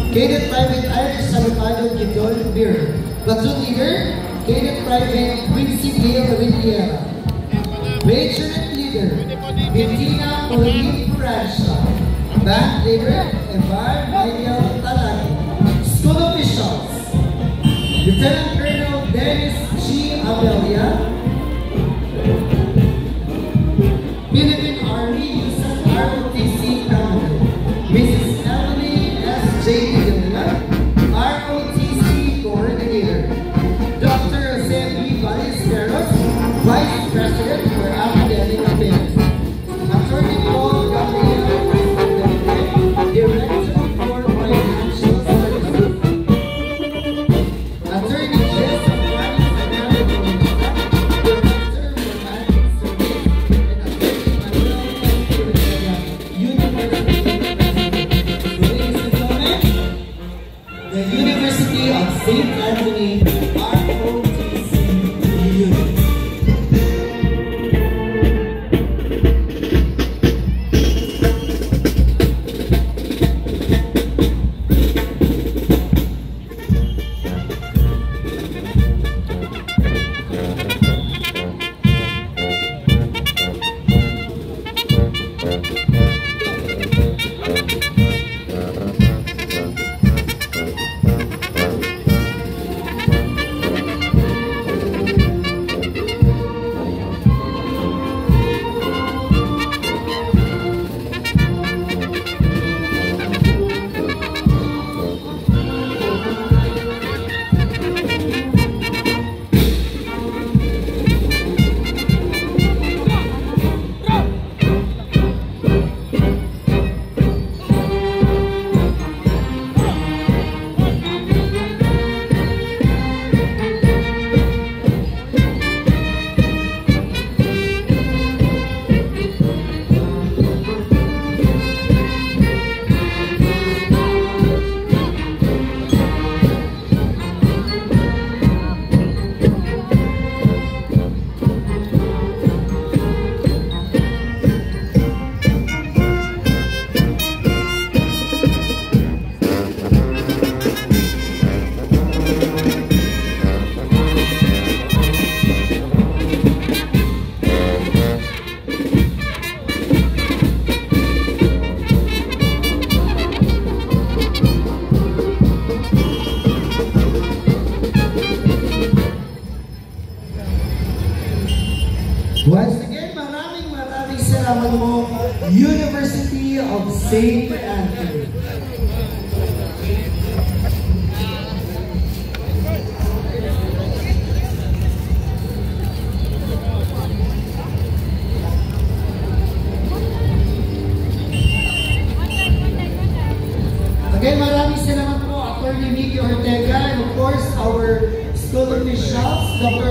Cadet Private Irish Salutado Gidon Beer. Platoon Leader, Cadet Private Quincy Gale Riviera. Regiment Leader, Bettina Pauline Francia. Band Leader, Evar Michael Talagi. School Officials, Lieutenant Colonel Dennis G. Abelia. Philippine Army USAN ROTC Commander, Mrs. Emily S. J. Dilla, ROTC Coordinator. Dr. Jose B. Ballesteros, Vice President for Academic Affairs. Attorney Paul Gabriel, Director for Financial Services. Attorney Jesse Juan Fernando Bautista, Director for Management Service. And Attorney Manuel Cortella, University President. So ladies and gentlemen, the University of St. Anthony ROTC Unit. Once again, maraming salamat mo, University of St. Anthony. Again, maraming salamat po, Attorney Mickey Ortega, and of course, our school officials, Dr.